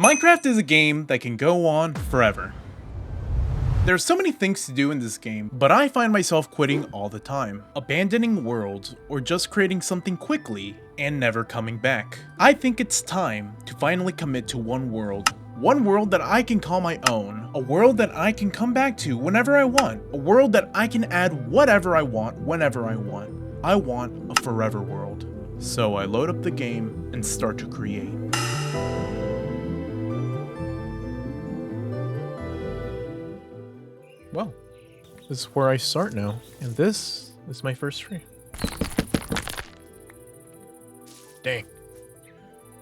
Minecraft is a game that can go on forever. There's so many things to do in this game, but I find myself quitting all the time, abandoning worlds, or just creating something quickly and never coming back. I think it's time to finally commit to one world that I can call my own, a world that I can come back to whenever I want, a world that I can add whatever I want whenever I want. I want a forever world. So I load up the game and start to create. Well, this is where I start now, and this is my first tree. Dang.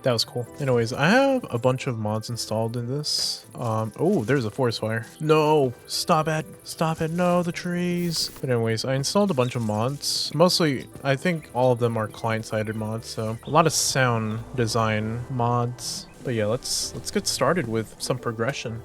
That was cool. Anyways, I have a bunch of mods installed in this. Oh, there's a forest fire. No, stop it. Stop it. No, the trees. But anyways, I installed a bunch of mods. Mostly, I think all of them are client-sided mods, so a lot of sound design mods. But yeah, let's get started with some progression.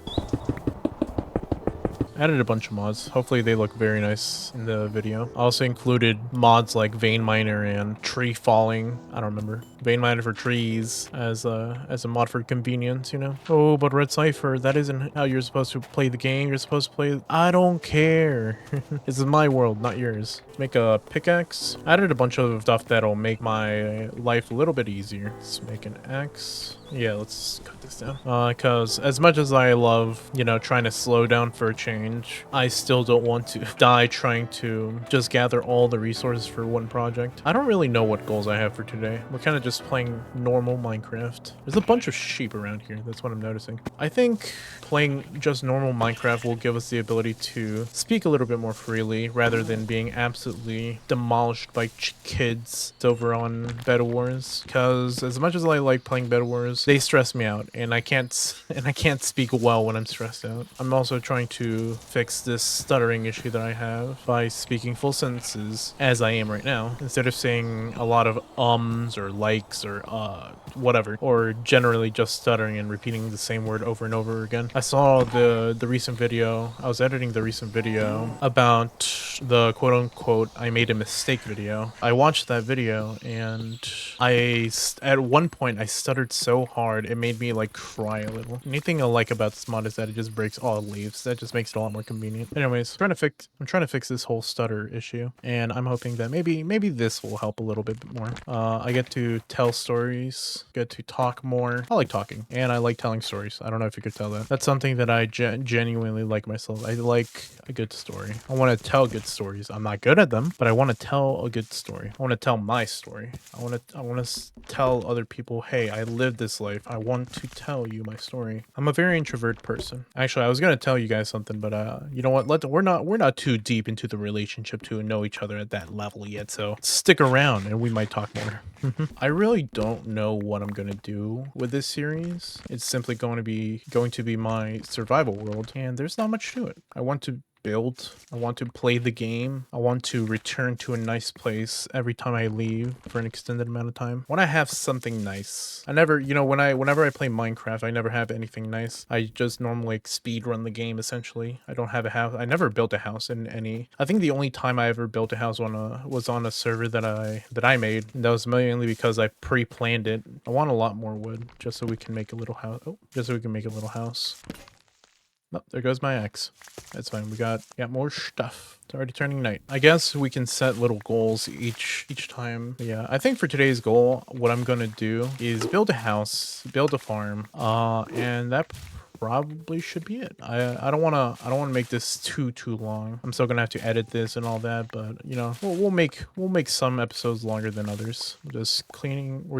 Added a bunch of mods. Hopefully they look very nice in the video. I also included mods like vein miner and tree falling. I don't remember. Vein miner for trees as a mod for convenience, you know. Oh, but Red Cypher, that isn't how you're supposed to play the game. You're supposed to play. I don't care. This is my world, not yours. Make a pickaxe. Added a bunch of stuff that'll make my life a little bit easier. Let's make an axe. Yeah, let's cut this down. Because as much as I love, you know, trying to slow down for a change, I still don't want to die trying to just gather all the resources for one project. I don't really know what goals I have for today. We're kind of just playing normal Minecraft. There's a bunch of sheep around here. That's what I'm noticing. I think playing just normal Minecraft will give us the ability to speak a little bit more freely rather than being absolutely demolished by kids over on Bed Wars. Because as much as I like playing Bed Wars, they stress me out, and I can't speak well when I'm stressed out. I'm also trying to fix this stuttering issue that I have by speaking full sentences as I am right now, instead of saying a lot of ums or likes or whatever, or generally just stuttering and repeating the same word over and over again. I saw the recent video. I was editing the recent video about the quote-unquote I made a mistake video. I watched that video, and at one point I stuttered so hard it made me like cry a little. Anything I like about this mod is that it just breaks all leaves. That just makes it a lot more convenient. Anyways, I'm trying to fix this whole stutter issue, and I'm hoping that maybe this will help a little bit more. I get to tell stories, get to talk more. I like talking, and I like telling stories. I don't know if you could tell that. That's something that I genuinely like myself. I like a good story. I want to tell good stories. I'm not good at them, but I want to tell a good story. I want to tell my story. I want to tell other people, hey, I lived this life. I want to tell you my story. I'm a very introvert person. Actually, I was gonna tell you guys something, but you know what? We're not too deep into the relationship to know each other at that level yet. So stick around, and we might talk more. I really don't know what I'm gonna do with this series. It's simply going to be my survival world, and there's not much to it. I want to build. I want to play the game. I want to return to a nice place every time I leave for an extended amount of time. I want to have something nice. I never, you know, whenever I play Minecraft, I never have anything nice. I just normally speed run the game essentially. I don't have a house. I never built a house in any. I think the only time I ever built a house was on a server that I made. And that was mainly because I pre-planned it. I want a lot more wood just so we can make a little house. Oh, just so we can make a little house. Oh, there goes my axe. That's fine. We got more stuff. It's already turning night. I guess we can set little goals each time. But yeah, I think for today's goal, what I'm gonna do is build a house, build a farm, and that probably should be it. I don't wanna make this too long. I'm still gonna have to edit this and all that, but you know, we'll make some episodes longer than others. We're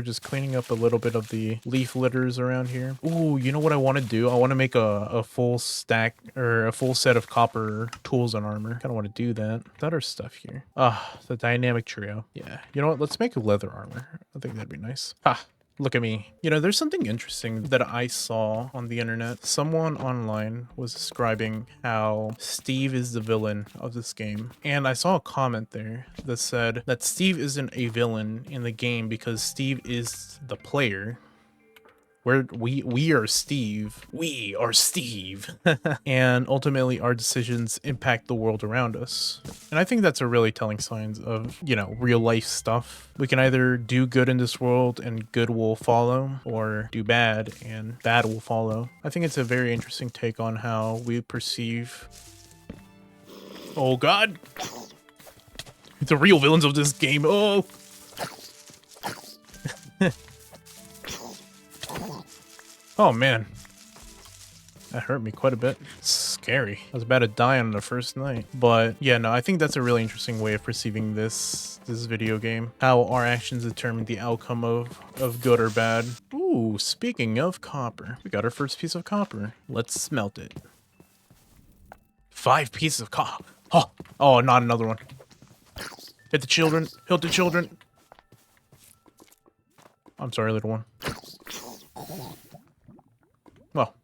just cleaning up a little bit of the leaf litters around here. Ooh, you know what I want to do? I want to make a full stack or a full set of copper tools and armor. Kind of want to do that. That are stuff here. The dynamic trio. Yeah. You know what? Let's make a leather armor. I think that'd be nice. Ha. Look at me. You know, there's something interesting that I saw on the internet. Someone online was describing how Steve is the villain of this game. And I saw a comment there that said that Steve isn't a villain in the game because Steve is the player. We are Steve. We are Steve. And ultimately our decisions impact the world around us. And I think that's a really telling sign of, you know, real life stuff. We can either do good in this world and good will follow, or do bad and bad will follow. I think it's a very interesting take on how we perceive. Oh god. The real villains of this game. Oh. Oh man, that hurt me quite a bit. Scary. I was about to die on the first night. But yeah, no, I think that's a really interesting way of perceiving this video game. How our actions determine the outcome of good or bad. Ooh, speaking of copper, we got our first piece of copper. Let's smelt it. 5 pieces of copper. Oh, not another one. Hit the children. Hit the children. I'm sorry, little one. Well,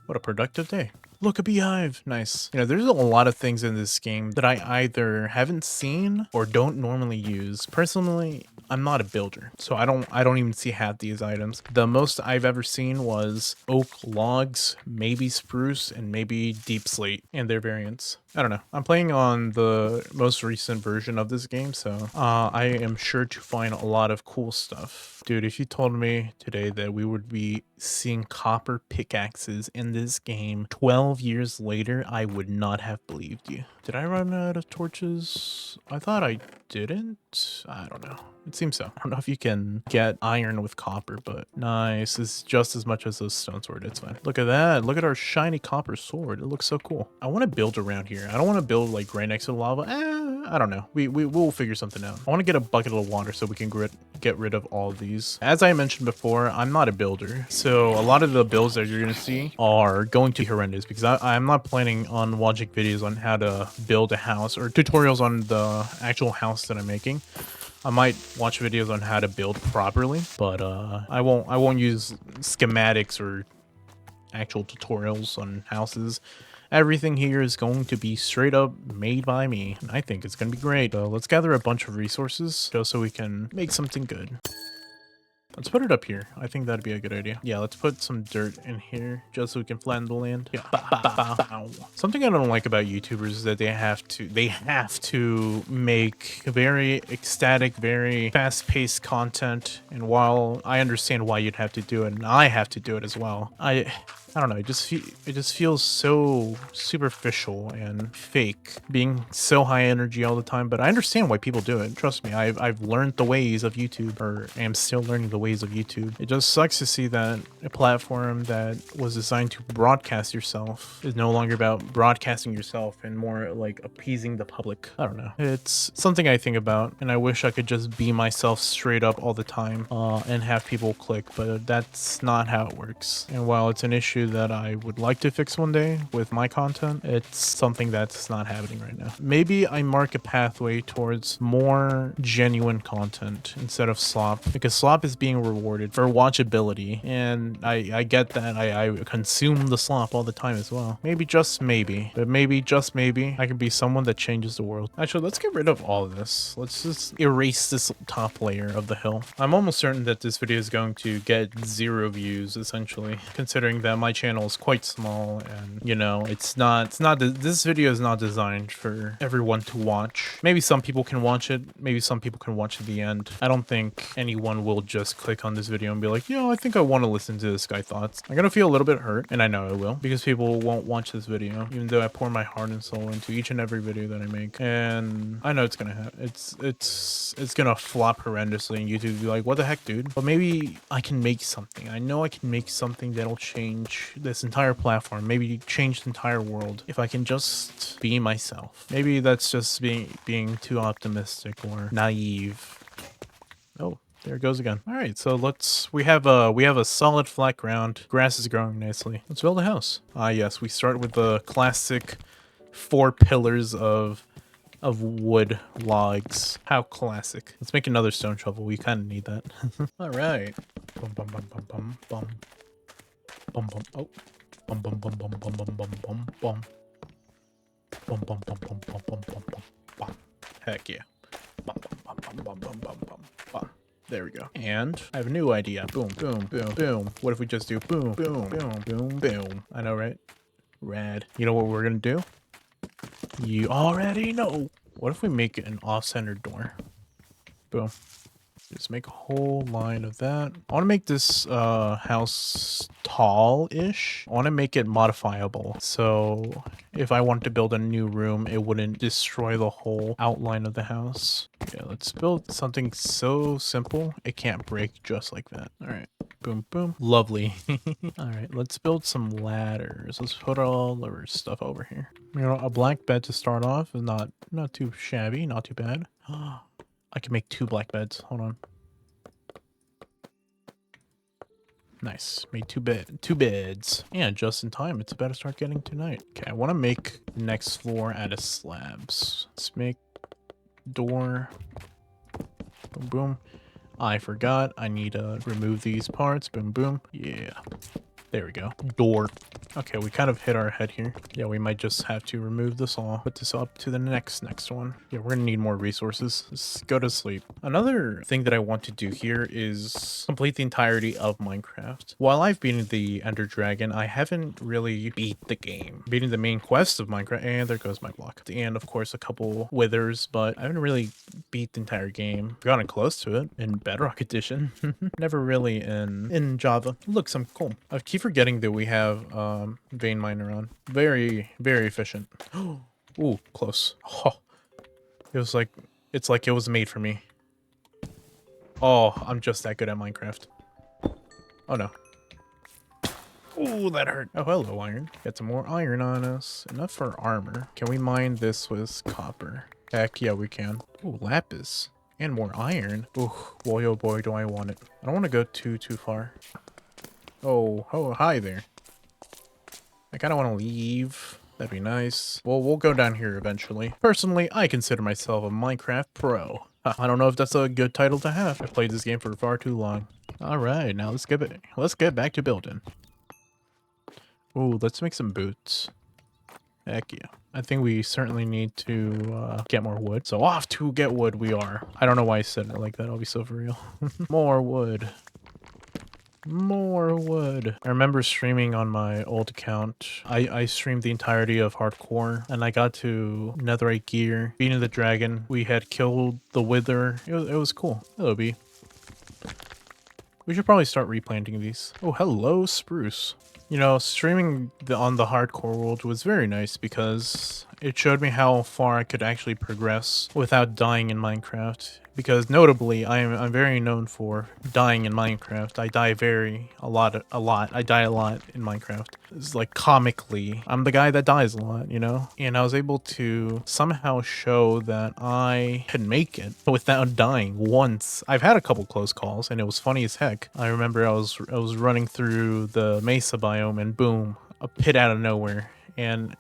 what a productive day. Look, a beehive. Nice. You know, there's a lot of things in this game that I either haven't seen or don't normally use. Personally, I'm not a builder, so I don't even see half these items. The most I've ever seen was oak logs, maybe spruce, and maybe deep slate and their variants. I don't know. I'm playing on the most recent version of this game, so I am sure to find a lot of cool stuff. Dude, if you told me today that we would be seeing copper pickaxes in this game 12 years later, I would not have believed you. Did I run out of torches? I thought I didn't. I don't know. It seems so. I don't know if you can get iron with copper, but nice. It's just as much as a stone sword. It's fine. Look at that. Look at our shiny copper sword. It looks so cool. I want to build around here. I don't want to build like right next to the lava. I don't know. We'll figure something out. I want to get a bucket of water so we can get rid of all of these. As I mentioned before, I'm not a builder. So a lot of the builds that you're going to see are going to be horrendous because I'm not planning on watching videos on how to build a house or tutorials on the actual house that I'm making. I might watch videos on how to build properly, but I won't use schematics or actual tutorials on houses. Everything here is going to be straight up made by me, and I think it's going to be great. So let's gather a bunch of resources just so we can make something good. Let's put it up here. I think that'd be a good idea. Yeah, let's put some dirt in here just so we can flatten the land. Yeah. Something I don't like about YouTubers is that they have to make very ecstatic, very fast-paced content. And while I understand why you'd have to do it, and I have to do it as well, I don't know, it just feels so superficial and fake, being so high energy all the time, but I understand why people do it. Trust me, I've learned the ways of YouTube, or am still learning the ways of YouTube. It just sucks to see that a platform that was designed to broadcast yourself is no longer about broadcasting yourself and more like appeasing the public. I don't know. It's something I think about, and I wish I could just be myself straight up all the time and have people click, but that's not how it works. And while it's an issue that I would like to fix one day with my content, it's something that's not happening right now. Maybe I mark a pathway towards more genuine content instead of slop, because slop is being rewarded for watchability, and I get that. I consume the slop all the time as well. Maybe, just maybe, but maybe, just maybe, I can be someone that changes the world. Actually, let's get rid of all of this. Let's just erase this top layer of the hill. I'm almost certain that this video is going to get 0 views, essentially, considering that my channel is quite small, and you know, this video is not designed for everyone to watch. Maybe some people can watch it, maybe some people can watch to the end. I don't think anyone will just click on this video and be like, I think I want to listen to this guy thoughts. I'm gonna feel a little bit hurt, and I know I will, because people won't watch this video, even though I pour my heart and soul into each and every video that I make. And I know it's gonna happen. It's gonna flop horrendously, and YouTube will be like, what the heck, dude? But maybe I can make something. I know I can make something that'll change this entire platform, maybe change the entire world, if I can just be myself. Maybe that's just being too optimistic or naive. Oh, there it goes again. All right, so we have a solid flat ground. Grass is growing nicely. Let's build a house. Yes, we start with the classic 4 pillars of wood logs. How classic. Let's make another stone shovel. We kind of need that. All right. Bum bum bum bum bum bum. Bum bum. Oh. Bum bum bum bum bum bum bum bum bum. Bum bum bum bum bum bum bum bum bum. Heck yeah. Bum bum bum bum bum bum bum bum. There we go. And I have a new idea. Boom, boom, boom, boom. What if we just do boom, boom, boom, boom, boom? I know, right? Rad. You know what we're gonna do? You already know. What if we make it an off-center door? Boom. Just make a whole line of that. I want to make this house tall-ish. I want to make it modifiable. So if I want to build a new room, it wouldn't destroy the whole outline of the house. Yeah, let's build something so simple it can't break just like that. All right. Boom, boom. Lovely. All right, let's build some ladders. Let's put all our stuff over here. You know, a black bed to start off is not too shabby, not too bad. I can make 2 black beds. Hold on. Nice. Made 2 beds. Yeah, just in time. It's about to start getting to night. Okay, I want to make next floor out of slabs. Let's make door. Boom, boom. I forgot. I need to remove these parts. Boom, boom. Yeah. There we go. Door. Okay, we kind of hit our head here. Yeah, we might just have to remove this all. Put this up to the next one. Yeah, we're gonna need more resources. Let's go to sleep. Another thing that I want to do here is complete the entirety of Minecraft. While I've beaten the Ender Dragon, I haven't really beat the game. Beating the main quest of Minecraft, and there goes my block. And of course, a couple withers, but I haven't really beat the entire game. Gotten close to it in Bedrock Edition. Never really in Java. Looks some cool. I keep forgetting that we have vein miner on. Very efficient. Ooh, close. Oh, it's like it was made for me. Oh, I'm just that good at Minecraft. Oh no. Ooh, that hurt. Oh, hello, iron. Get some more iron on us. Enough for armor. Can we mine this with copper? Heck yeah, we can. Ooh, lapis. And more iron. Ooh, boy, oh boy, do I want it. I don't want to go too far. Oh, hi there. I kind of want to leave. That'd be nice. Well, we'll go down here eventually. Personally, I consider myself a Minecraft pro. I don't know if that's a good title to have. I've played this game for far too long. All right, now let's get back to building. Ooh, let's make some boots. Heck yeah. I think we certainly need to get more wood. So off to get wood we are. I don't know why I said it like that. I'll be so for real. More wood. More wood. I remember streaming on my old account. I streamed the entirety of hardcore and I got to netherite gear. Beating the dragon. We had killed the wither. It was cool. Hello, bee. We should probably start replanting these. Oh, hello, spruce. You know, streaming on the hardcore world was very nice because it showed me how far I could actually progress without dying in Minecraft. Because notably, I'm very known for dying in Minecraft. I die a lot. I die a lot in Minecraft. It's like comically, I'm the guy that dies a lot, you know? And I was able to somehow show that I can make it without dying once. I've had a couple close calls and it was funny as heck. I remember I was running through the mesa biome and boom, a pit out of nowhere. And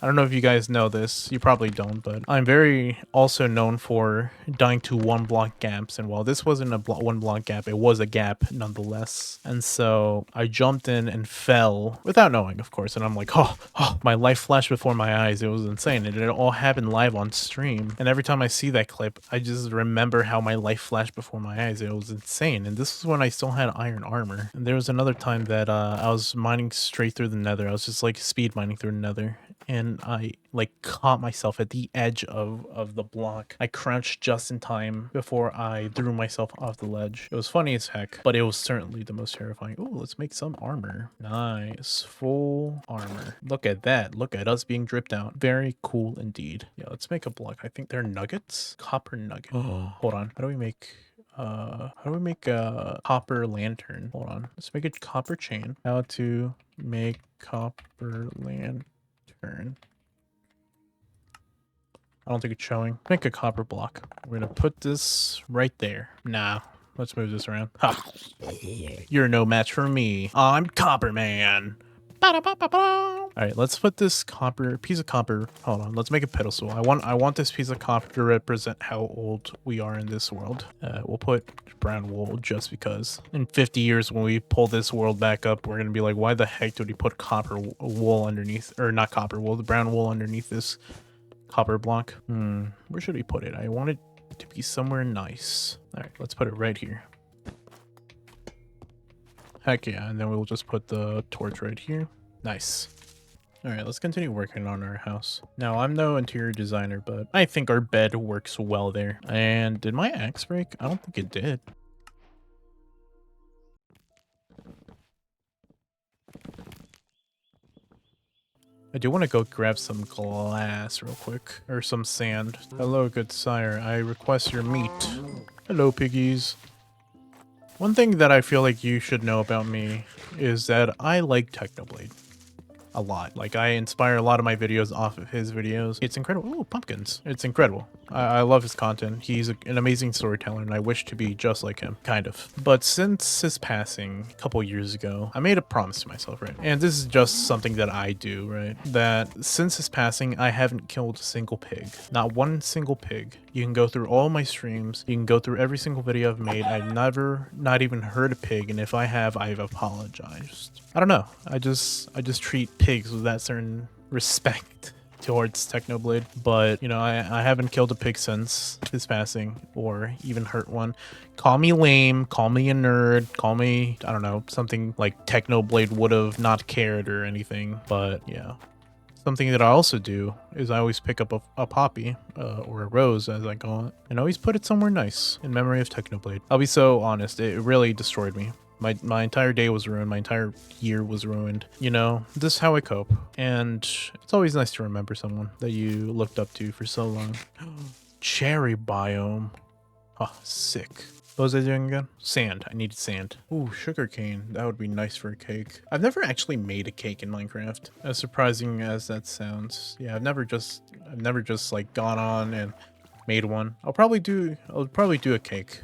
I don't know if you guys know this, you probably don't, but I'm very also known for dying to 1 block gaps, and while this wasn't a 1 block gap, it was a gap nonetheless. And so I jumped in and fell, without knowing, of course, and I'm like, oh, my life flashed before my eyes, it was insane, and it all happened live on stream. And every time I see that clip, I just remember how my life flashed before my eyes, it was insane. And this was when I still had iron armor. And there was another time that I was mining straight through the nether, I was just like speed mining through the nether. And I like caught myself at the edge of the block. I crouched just in time before I threw myself off the ledge. It was funny as heck, but it was certainly the most terrifying. Oh, let's make some armor. Nice. Full armor. Look at that. Look at us being dripped out. Very cool indeed. Yeah, let's make a block. I think they're nuggets. Copper nugget. Oh, hold on. How do we make a copper lantern? Hold on. Let's make a copper chain. How to make copper lantern. I don't think it's showing. Make a copper block. We're gonna put this right there. Nah, let's move this around. Ha! You're no match for me. I'm Copper Man. Alright, let's put this piece of copper. Hold on, let's make a pedestal. I want this piece of copper to represent how old we are in this world. We'll put brown wool just because. In 50 years, when we pull this world back up, we're gonna be like, why the heck did we put copper wool underneath, or not copper wool, the brown wool underneath this copper block? Where should we put it? I want it to be somewhere nice. Alright, let's put it right here. Heck yeah, and then we'll just put the torch right here. Nice. Alright, let's continue working on our house. Now, I'm no interior designer, but I think our bed works well there. And did my axe break? I don't think it did. I do want to go grab some glass real quick, or some sand. Hello, good sire. I request your meat. Hello, piggies. One thing that I feel like you should know about me is that I like Technoblade a lot. Like, I inspire a lot of my videos off of his videos. It's incredible. Ooh, pumpkins. It's incredible. I love his content. He's an amazing storyteller, and I wish to be just like him, kind of. But since his passing a couple years ago, I made a promise to myself, right? And this is just something that I do, right? That since his passing, I haven't killed a single pig. Not one single pig. You can go through all my streams. You can go through every single video I've made. I've never, not even heard a pig, and if I have, I've apologized. I don't know. I just treat pigs with that certain respect towards Technoblade, but you know, I haven't killed a pig since his passing, or even hurt one. Call me lame, call me a nerd, call me, I don't know, something like Technoblade would have not cared or anything, but yeah. Something that I also do is I always pick up a poppy, or a rose as I call it, and always put it somewhere nice in memory of Technoblade. I'll be so honest, it really destroyed me. My entire day was ruined. My entire year was ruined. You know, this is how I cope. And it's always nice to remember someone that you looked up to for so long. Cherry biome. Oh, sick. What was I doing again? Sand. I needed sand. Ooh, sugarcane. That would be nice for a cake. I've never actually made a cake in Minecraft. As surprising as that sounds. Yeah, I've never just like gone on and made one. I'll probably do a cake.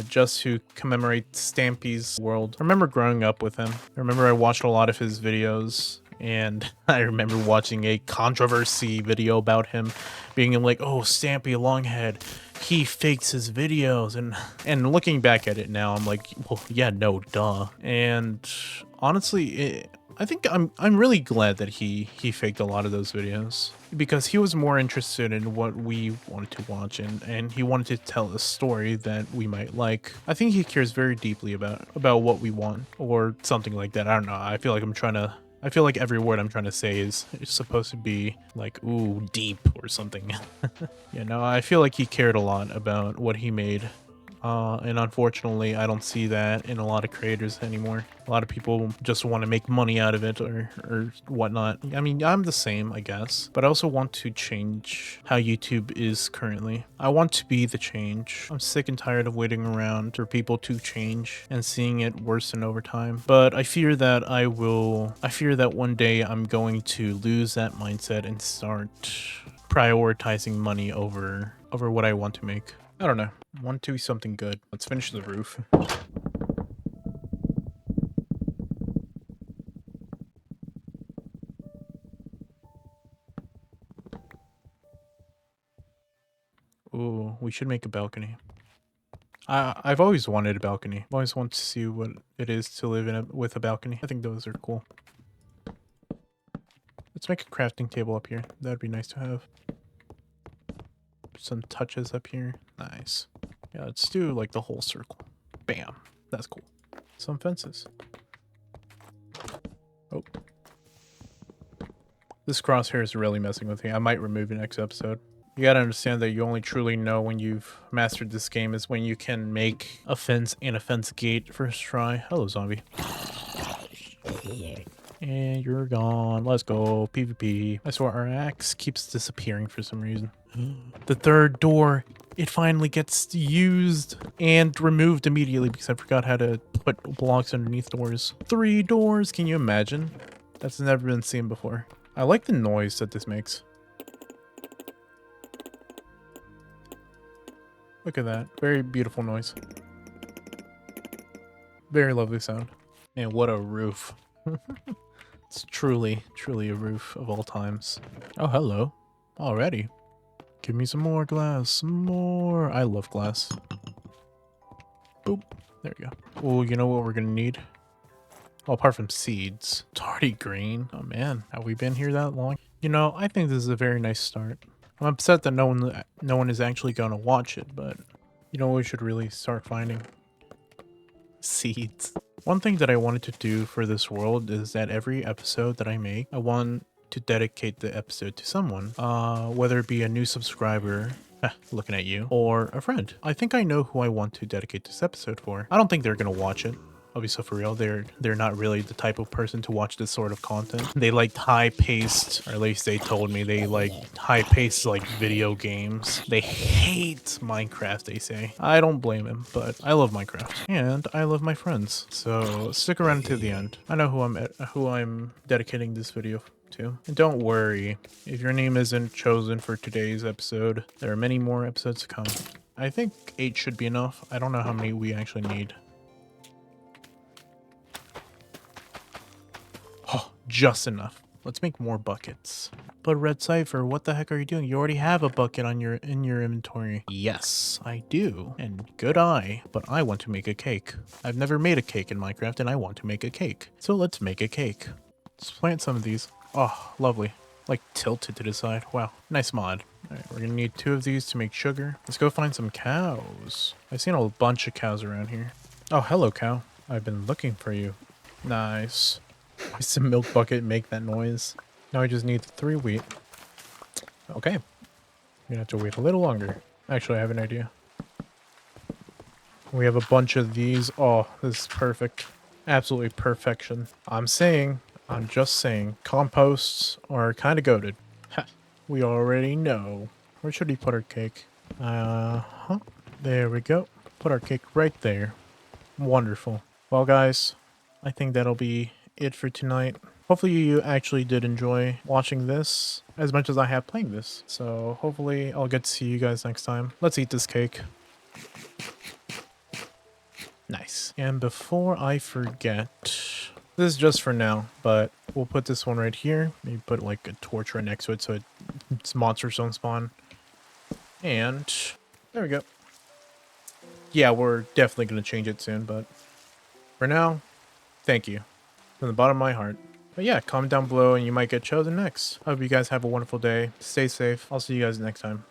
Just to commemorate Stampy's world. I remember growing up with him. I remember I watched a lot of his videos, and I remember watching a controversy video about him being like, oh, Stampy Longhead, he fakes his videos, and looking back at it now, I'm like, well, yeah, no, duh. And honestly, I think I'm really glad that he faked a lot of those videos, because he was more interested in what we wanted to watch, and he wanted to tell a story that we might like. I think he cares very deeply about what we want, or something like that. I don't know. I feel like every word I'm trying to say is supposed to be like, ooh, deep or something. You know, I feel like he cared a lot about what he made. And unfortunately, I don't see that in a lot of creators anymore. A lot of people just want to make money out of it, or whatnot. I mean, I'm the same, I guess, but I also want to change how YouTube is currently. I want to be the change. I'm sick and tired of waiting around for people to change and seeing it worsen over time. But I fear that one day I'm going to lose that mindset and start prioritizing money over what I want to make. I don't know. I want to be something good. Let's finish the roof. Ooh, we should make a balcony. I've always wanted a balcony. I've always wanted to see what it is to live with a balcony. I think those are cool. Let's make a crafting table up here. That'd be nice to have. Some touches up here. Nice. Yeah, let's do like the whole circle. Bam. That's cool. Some fences. Oh. This crosshair is really messing with me. I might remove it next episode. You gotta understand that you only truly know when you've mastered this game is when you can make a fence and a fence gate first try. Hello, zombie. And you're gone. Let's go. PvP. I swear our axe keeps disappearing for some reason. The third door. It finally gets used and removed immediately because I forgot how to put blocks underneath doors. 3 doors. Can you imagine? That's never been seen before. I like the noise that this makes. Look at that. Very beautiful noise. Very lovely sound. And what a roof. It's truly a roof of all times. Oh, hello. Already. Give me some more glass. Some more. I love glass. Boop. There we go. Oh, you know what we're gonna need? Well, apart from seeds. It's already green. Oh man, have we been here that long? You know, I think this is a very nice start. I'm upset that no one is actually gonna watch it, but you know, we should really start finding seeds. One thing that I wanted to do for this world is that every episode that I make, I want to dedicate the episode to someone, whether it be a new subscriber, looking at you, or a friend. I think I know who I want to dedicate this episode for. I don't think they're gonna watch it. I'll be so for real, they're not really the type of person to watch this sort of content. They like high-paced, or at least they told me they like high-paced like video games. They hate Minecraft, they say. I don't blame him, but I love Minecraft and I love my friends. So stick around to the end. I know who I'm dedicating this video to. And don't worry, if your name isn't chosen for today's episode, there are many more episodes to come. I think 8 should be enough. I don't know how many we actually need. Oh, just enough. Let's make more buckets. But Red Cypher, what the heck are you doing? You already have a bucket on in your inventory. Yes, I do. And good eye, but I want to make a cake. I've never made a cake in Minecraft and I want to make a cake. So let's make a cake. Let's plant some of these. Oh, lovely. Like tilted to the side. Wow, nice mod. Alright, we're gonna need 2 of these to make sugar. Let's go find some cows. I've seen a bunch of cows around here. Oh, hello cow. I've been looking for you. Nice. It's a milk bucket make that noise. Now I just need 3 wheat. Okay. You're gonna have to wait a little longer. Actually, I have an idea. We have a bunch of these. Oh, this is perfect. Absolutely perfection. I'm just saying, composts are kind of goated. Ha, we already know. Where should we put our cake? There we go. Put our cake right there. Wonderful. Well, guys, I think that'll be it for tonight. Hopefully you actually did enjoy watching this as much as I have playing this. So hopefully I'll get to see you guys next time. Let's eat this cake. Nice. And before I forget, this is just for now, but we'll put this one right here. Maybe put like a torch right next to it so its monsters don't spawn. And there we go. Yeah, we're definitely going to change it soon, but for now, thank you from the bottom of my heart. But yeah, comment down below and you might get chosen next. I hope you guys have a wonderful day. Stay safe. I'll see you guys next time.